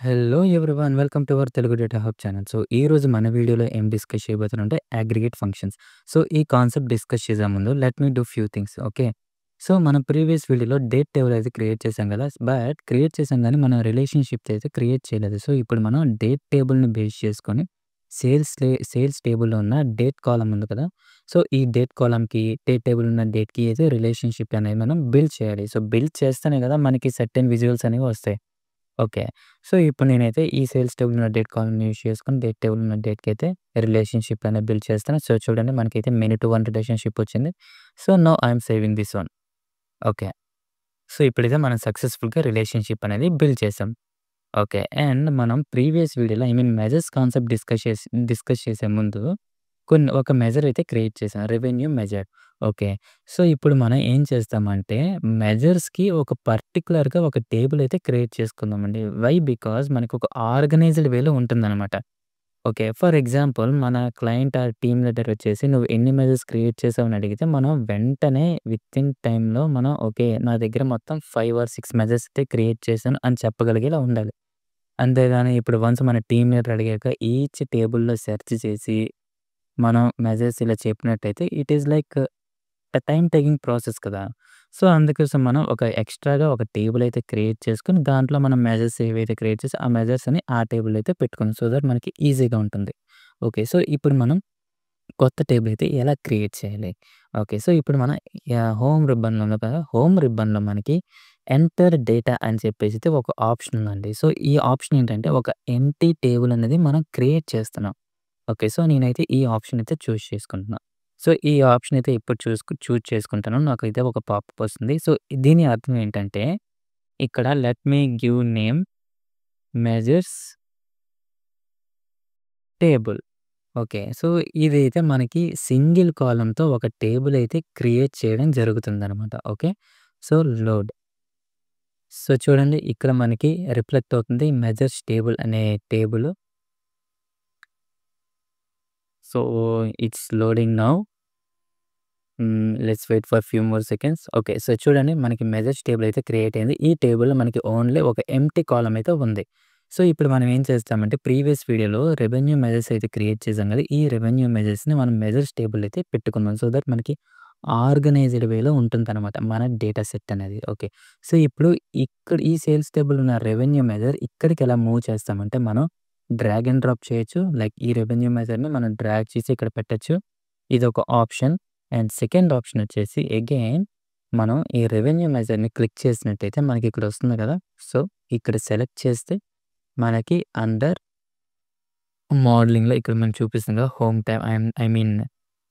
Hello everyone welcome to our Telugu data hub channel. ఈరోజు మన వీడియోలో ఏం డిస్కస్ చేయబోతున్నామంటే అగ్రిగేట్ ఫంక్షన్స్. ఈ కాన్సెప్ట్ డిస్కస్ చేసే ముందు let me do few things. Okay. మనం ప్రీవియస్ వీడియోలో డేట్ టేబుల్ అయితే క్రియేట్ చేసాం కదా! బట్ క్రియేట్ చేసాం గానీ మనం రిలేషన్‌షిప్స్ అయితే క్రియేట్ చేయలేదు. ఇప్పుడు మనం డేట్ టేబుల్‌ని బేస్ చేసుకొని సేల్స్ టేబుల్‌లో ఉన్న డేట్ కాలమ్ ఉంది కదా! ఈ డేట్ కాలమ్‌కి, డేట్ టేబుల్ ఉన్న డేట్‌కి అయితే రిలేషన్‌షిప్ అనేది మనం బిల్డ్ చేయాలి. బిల్డ్ చేస్తేనే కదా మనకి సర్టెన్ విజువల్స్ అనేవి వస్తాయి. ఓకే. ఇప్పుడు నేనైతే ఈ సేల్స్ టేబుల్ ఉన్న డేట్ కాలమ్‌ని యూజ్ చేసుకొని డేట్ టేబుల్ ఉన్న డేట్‌కైతే రిలేషన్‌షిప్ అనేది బిల్డ్ చేస్తాను. చూడండి మనకైతే మెనీ టు వన్ రిలేషన్‌షిప్ వచ్చింది. Now I am saving this one. Okay. ఇప్పుడైతే మనం సక్సెస్‌ఫుల్‌గా రిలేషన్‌షిప్ అనేది బిల్డ్ చేసాం. ఓకే. అండ్ మనం ప్రీవియస్ వీడియోలో మెజర్స్ కాన్సెప్ట్ డిస్కస్ చేసే ముందు ఒక మెజర్ అయితే క్రియేట్ చేశాం. Revenue measure. ఓకే. ఇప్పుడు మనం ఏం చేస్తామంటే మెజర్స్‌కి ఒక పర్టిక్యులర్‌గా ఒక టేబుల్ అయితే క్రియేట్ చేసుకుందామండి. వై? బికాజ్ మనకొక ఆర్గనైజ్డ్ వేలో ఉంటుందనమాట. ఓకే. ఫర్ ఎగ్జాంపుల్ మన క్లయింట్ ఆర్ టీమ్ లీడర్ వచ్చేసి "నువ్వు ఎన్ని మెజర్స్ క్రియేట్ చేసావు?" అని అడిగితే మనం వెంటనే వితిన్ టైమ్‌లో మనం ఓకే. నా దగ్గర మొత్తం 5 ఆర్ 6 మెజర్స్ అయితే క్రియేట్ చేశాను అని చెప్పగలిగేలా ఉండాలి. అంతేగాని ఇప్పుడు వన్స్ మన టీమ్ లీడర్ అడిగాక ఈచ్ టేబుల్‌లో సెర్చ్ చేసి మనం మెజర్స్ ఇలా చెప్పినట్టయితే it is like time taking process కదా! అందుకోసం మనం ఒక ఎక్స్‌ట్రాగా ఒక టేబుల్ అయితే క్రియేట్ చేసుకొని దాంట్లో మనం మెజర్స్ ఏవైతే క్రియేట్ చేసి ఆ మెజర్స్ అని ఆ టేబుల్‌లో అయితే పెట్టుకున్నాం. దట్ మనకి ఈజీగా ఉంటుంది. ఓకే. ఇప్పుడు మనం కొత్త టేబుల్ అయితే ఎలా క్రియేట్ చేయాలి? ఓకే. ఇప్పుడు మన హోమ్ రిబ్బన్‌లో ఉంది కదా! హోమ్ రిబ్బన్‌లో మనకి ఎంటర్ డేటా అని చెప్పేసి అయితే ఒక ఆప్షన్ ఉందండి. ఈ ఆప్షన్ ఏంటంటే ఒక ఎంప్టీ టేబుల్ అనేది మనం క్రియేట్ చేస్తున్నాం. ఓకే. నేనైతే ఈ ఆప్షన్ అయితే చూజ్ చేసుకుంటున్నా. ఈ ఆప్షన్ అయితే ఇప్పుడు చూజ్ చేసుకుంటాను. నాకైతే ఒక పాపప్ వస్తుంది. దీని అర్థం ఏంటంటే, ఇక్కడ let me give name measures table. Okay. ఇదైతే మనకి సింగిల్ కాలమ్‌తో ఒక టేబుల్ అయితే క్రియేట్ చేయడం జరుగుతుందనమాట. ఓకే. లోడ్. చూడండి ఇక్కడ మనకి రిఫ్లెక్ట్ అవుతుంది మెజర్స్ టేబుల్ అనే టేబుల్. So, it's loading now. Let's wait for few more seconds. Okay. చూడండి మనకి మెజర్స్ టేబుల్ అయితే క్రియేట్ అయింది. ఈ టేబుల్‌లో మనకి ఓన్లీ ఒక ఎంప్టీ కాలమ్ అయితే ఉంది. ఇప్పుడు మనం ఏం చేస్తామంటే ప్రీవియస్ వీడియోలో రెవెన్యూ మెజర్స్ అయితే క్రియేట్ చేసాం కదా! ఈ రెవెన్యూ మెజర్స్‌ని మనం మెజర్స్ టేబుల్ అయితే పెట్టుకున్నాం. దట్ మనకి ఆర్గనైజ్డ్ వేలో ఉంటుందనమాట మన డేటా సెట్ అనేది. ఓకే. ఇప్పుడు ఇక్కడ ఈ సేల్స్ టేబుల్ ఉన్న రెవెన్యూ మెజర్ ఇక్కడికి ఎలా మూవ్ చేస్తామంటే మనం డ్రాగ్ అండ్ డ్రాప్ చేయొచ్చు. లైక్ ఈ రెవెన్యూ మెజర్‌ని మనం డ్రాగ్ చేసి ఇక్కడ పెట్టొచ్చు. ఇదొక ఆప్షన్. అండ్ సెకండ్ ఆప్షన్ వచ్చేసి అగైన్ మనం ఈ రెవెన్యూ మెజర్‌ని క్లిక్ చేసినట్టయితే మనకి ఇక్కడ వస్తుంది కదా! ఇక్కడ సెలెక్ట్ చేస్తే మనకి అండర్ మోడలింగ్‌లో ఇక్కడ మనకు చూపిస్తుంది కదా! Home tab I mean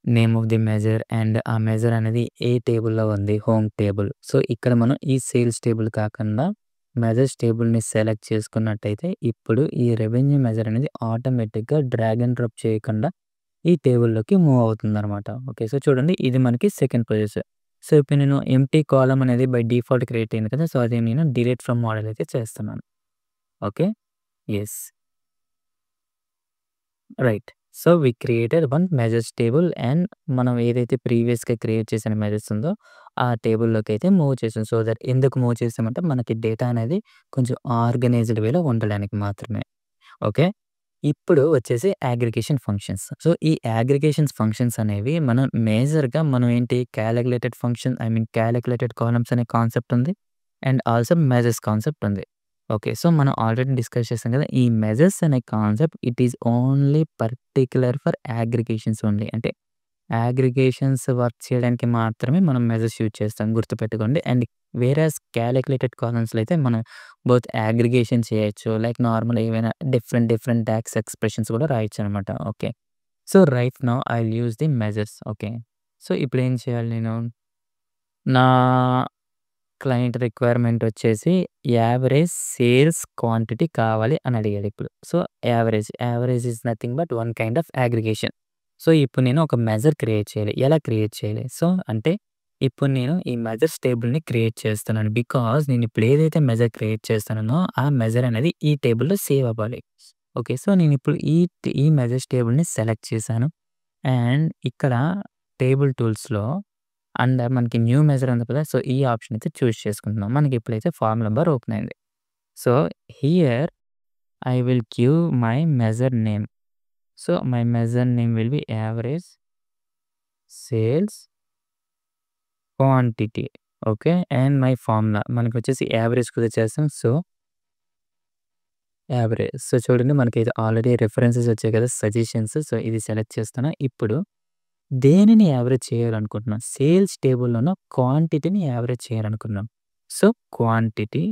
name of the measure and ఆ మెజర్ అనేది ఏ టేబుల్‌లో ఉంది హోమ్ టేబుల్. ఇక్కడ మనం ఈ సేల్స్ టేబుల్ కాకుండా మెజర్స్ టేబుల్‌ని సెలెక్ట్ చేసుకున్నట్టయితే ఇప్పుడు ఈ రెవెన్యూ మెజర్ అనేది ఆటోమేటిక్‌గా డ్రాగ్ అండ్ డ్రాప్ చేయకుండా ఈ టేబుల్‌లోకి మూవ్ అవుతుందనమాట. ఓకే. చూడండి ఇది మనకి సెకండ్ ప్రాసెస్. ఇప్పుడు నేను ఎంప్టీ కాలమ్ అనేది బై డిఫాల్ట్ క్రియేట్ అయింది కదా! అది నేను డిలీట్ ఫ్రమ్ మోడల్ అయితే చేస్తున్నాను. Okay. Yes. Right. We created one measures table and మనం ఏదైతే ప్రీవియస్‌గా క్రియేట్ చేసిన మెజర్స్ ఉందో ఆ టేబుల్‌లోకి అయితే మూవ్ చేసాం. దట్ ఎందుకు మూవ్ చేసామంటే మనకి డేటా అనేది కొంచెం ఆర్గనైజ్డ్ వేలో ఉండడానికి మాత్రమే. ఓకే. ఇప్పుడు వచ్చేసి అగ్రిగేషన్ ఫంక్షన్స్. ఈ అగ్రిగేషన్స్ ఫంక్షన్స్ అనేవి మనం మేజర్‌గా మనం ఏంటి కాలిక్యులేటెడ్ ఫంక్షన్ కాలిక్యులేటెడ్ కాలమ్స్ అనే కాన్సెప్ట్ ఉంది. అండ్ ఆల్సో మెజర్స్ కాన్సెప్ట్ ఉంది. ఓకే. మనం ఆల్రెడీ డిస్కస్ చేసాం కదా! ఈ మెజర్స్ అనే concept it is only particular for aggregations only. అంటే అగ్రిగేషన్స్ వర్క్ చేయడానికి మాత్రమే మనం మెజర్స్ యూజ్ చేస్తాం గుర్తుపెట్టుకోండి. అండ్ వేరాస్ కాలిక్యులేటెడ్ కాలమ్స్‌లో అయితే మనం బోత్ అగ్రిగేషన్ చేయొచ్చు. లైక్ నార్మల్ ఏవైనా డిఫరెంట్ టాక్స్ ఎక్స్‌ప్రెషన్స్ కూడా రాయొచ్చనమాట. Okay. Right now I will use the measures. Okay. ఇప్పుడేం చేయాలి నేను? నా క్లయింట్ రిక్వైర్మెంట్ వచ్చేసి యావరేజ్ సేల్స్ క్వాంటిటీ కావాలి అని అడిగాడు ఇప్పుడు. Average is nothing but one kind of aggregation. ఇప్పుడు నేను ఒక మెజర్ క్రియేట్ చేయాలి. ఎలా క్రియేట్ చేయాలి? అంటే ఇప్పుడు నేను ఈ మెజర్స్ టేబుల్‌ని క్రియేట్ చేస్తున్నాను. బికాజ్ నేను ఇప్పుడు ఏదైతే మెజర్ క్రియేట్ చేస్తున్నానో ఆ మెజర్ అనేది ఈ టేబుల్‌లో సేవ్ అవ్వాలి. ఓకే. నేనిప్పుడు ఈ మెజర్స్ టేబుల్‌ని సెలెక్ట్ చేశాను. అండ్ ఇక్కడ టేబుల్ టూల్స్‌లో అండర్ మనకి న్యూ మెజర్ ఉంది కదా! ఈ ఆప్షన్ అయితే చూజ్ చేసుకుంటున్నాం. మనకి ఇప్పుడైతే ఫార్మ్ నంబర్ ఓపెన్ అయింది. So, here I will give my measure name. So my measure name will be average sales quantity. Okay. And my formula మనకొచ్చేసి యావరేజ్ కూడా చేస్తాం. So average. సో చూడండి మనకైతే ఆల్రెడీ రిఫరెన్సెస్ వచ్చాయి కదా! సజెషన్స్. సో ఇది select చేస్తున్నా. ఇప్పుడు దేనిని యావరేజ్ చేయాలనుకుంటున్నాం? సేల్స్ టేబుల్‌లోనో క్వాంటిటీని యావరేజ్ చేయాలనుకున్నాం. సో క్వాంటిటీ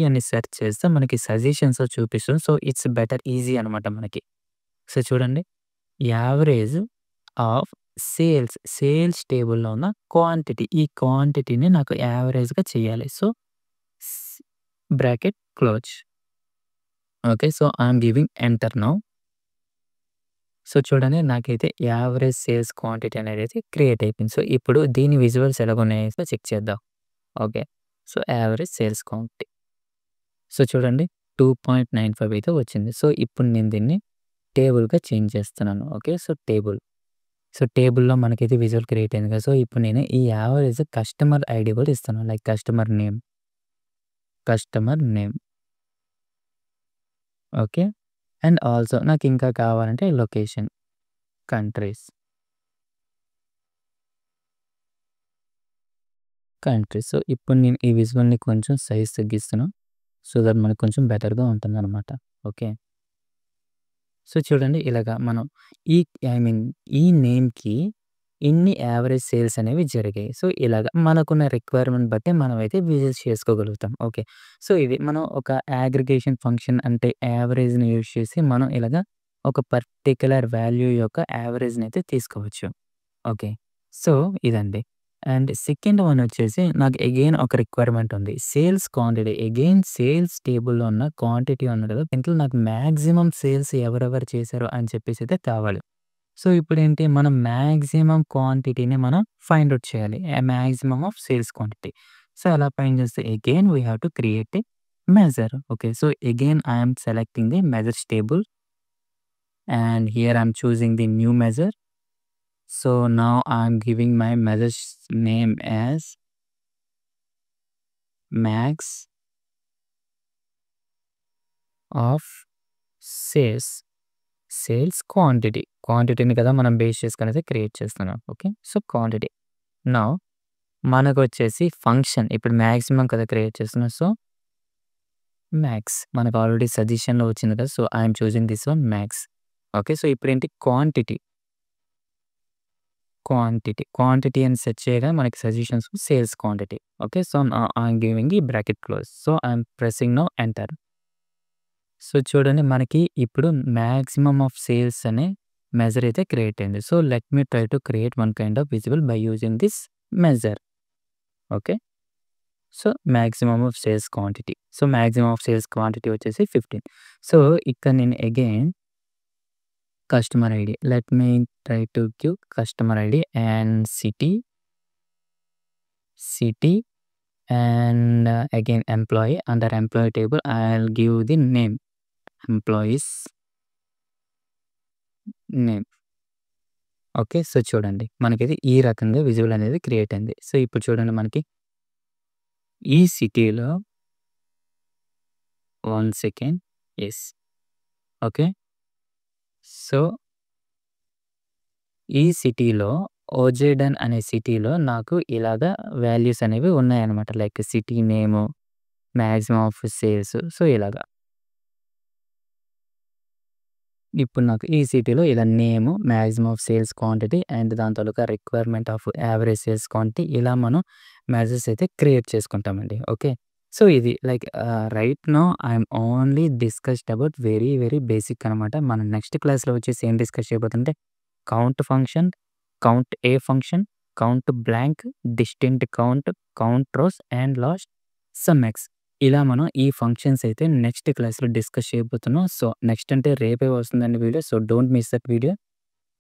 అని సెర్చ్ చేస్తే మనకి సజెషన్స్‌లో చూపిస్తుంది. సో ఇట్స్ బెటర్ ఈజీ అనమాట మనకి. సో చూడండి యావరేజ్ ఆఫ్ సేల్స్ టేబుల్‌లో ఉన్న క్వాంటిటీ. ఈ క్వాంటిటీని నాకు యావరేజ్‌గా చేయాలి. సో స్ bracket close. Okay. So I am giving enter now. So చూడండి నాకైతే యావరేజ్ సేల్స్ క్వాంటిటీ అనేదైతే క్రియేట్ అయిపోయింది. సో ఇప్పుడు దీని విజువల్స్ ఎలాగున్నాయో సో చెక్ చేద్దాం. Okay. So average sales quantity. So చూడండి 2.95 అయితే వచ్చింది. సో ఇప్పుడు నేను దీన్ని టేబుల్‌గా చేంజ్ చేస్తున్నాను. ఓకే. సో టేబుల్‌లో మనకైతే విజువల్ క్రియేట్ అయింది కదా! సో ఇప్పుడు నేను ఈ యావరేజ్ కస్టమర్ ఐడీ కూడా ఇస్తాను. Like customer name. Okay. And also నాకింకా కావాలంటే లొకేషన్, కంట్రీస్. సో ఇప్పుడు నేను ఈ విజువల్‌ని కొంచెం సైజ్ తగ్గిస్తున్నా. సో దట్ మనకు కొంచెం బెటర్‌గా ఉంటుందనమాట. ఓకే. సో చూడండి ఇలాగా మనం ఈ ఈ నేమ్‌కి ఇన్ని యావరేజ్ సేల్స్ అనేవి జరిగాయి. సో ఇలాగ మనకున్న రిక్వైర్మెంట్ బట్టి మనమైతే విజిట్ చేసుకోగలుగుతాం. ఓకే. సో ఇది మనం ఒక అగ్రిగేషన్ ఫంక్షన్ అంటే యావరేజ్‌ని యూజ్ చేసి మనం ఇలాగ ఒక పర్టిక్యులర్ వాల్యూ యొక్క యావరేజ్‌నైతే తీసుకోవచ్చు. ఓకే. సో ఇదండి. అండ్ సెకండ్ వన్ వచ్చేసి నాకు అగైన్ ఒక రిక్వైర్మెంట్ ఉంది. Sales quantity. అగైన్ సేల్స్ టేబుల్‌లో ఉన్న క్వాంటిటీ ఉంది కదా! దీంట్లో నాకు మాక్సిమం సేల్స్ ఎవరెవరు చేశారు అని చెప్పేసి అయితే కావాలి. సో ఇప్పుడేంటి మనం మాక్సిమం క్వాంటిటీని మనం ఫైండ్ ఔట్ చేయాలి. Maximum of sales quantity. So అలా ఫైండ్ చేస్తే again we have to create a measure. Okay. So again I am selecting the measures table and here I'm choosing the new measure. So now I'm giving my measures name as max of sales క్వాంటిటీని కదా మనం base చేసుకొని అయితే create చేస్తున్నాం. Okay. So quantity. Now మనకొచ్చేసి function ఇప్పుడు maximum కదా create చేస్తున్నాం. సో మ్యాక్స్ మనకు ఆల్రెడీ సజెషన్‌లో వచ్చింది కదా! So I am choosing this one max. Okay. So ఇప్పుడేంటి క్వాంటిటీ అని సెర్చ్ చేయగానే మనకి suggestions sales quantity. Okay. So I am giving ఈ bracket close. So I am pressing now enter. So చూడండి మనకి ఇప్పుడు మాక్సిమం ఆఫ్ సేల్స్ అనే measure అయితే క్రియేట్ అయింది. So let me try to create one kind of visible by using this measure. Okay. So maximum of sales quantity. So maximum of sales quantity వచ్చేసి 15. So ఇక్కడ నేను again customer ID. Let me try to give customer ID and city and again employee. Under employee table I'll give the name, employees name. Okay. So చూడండి మనకైతే ఈ రకంగా visual అనేది create అయింది. So ఇప్పుడు చూడండి మనకి ఈ సిటీలో 1 సెకండ్. యెస్. ఓకే. సో ఈ సిటీలో ఓజేడన్ అనే సిటీలో నాకు ఇలాగా వాల్యూస్ అనేవి ఉన్నాయన్నమాట. Like city name, maximum of sales. So ఇలాగా. ఇప్పుడు నాకు ఈ సిటీలో ఇలా name, maximum of sales quantity and దాని తాలూకా requirement of average sales quantity ఇలా మనం మెజర్స్ అయితే క్రియేట్ చేసుకుంటామండి. ఓకే. సో ఇది like right now I'm only discussed about very basic అనమాట. మనం నెక్స్ట్ క్లాస్‌లో వచ్చేసి ఏం డిస్కస్ చేయబోతుంటే count function, count A function, count blank, distinct count rows and last sum X. ఇలా మనం ఈ ఫంక్షన్స్ అయితే నెక్స్ట్ క్లాస్‌లో డిస్కస్ చేయబోతున్నాం. సో నెక్స్ట్ అంటే రేపే వస్తుందండి video. So don't miss that video.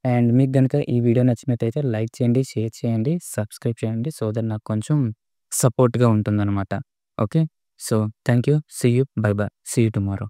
And మీకు గనుక ఈ వీడియో నచ్చినట్టయితే లైక్ చేయండి, షేర్ చేయండి, సబ్స్క్రైబ్ చేయండి. సో దట్ నాకు కొంచెం సపోర్ట్‌గా ఉంటుందన్నమాట. Okay. So thank you. See you. Bye. See you tomorrow.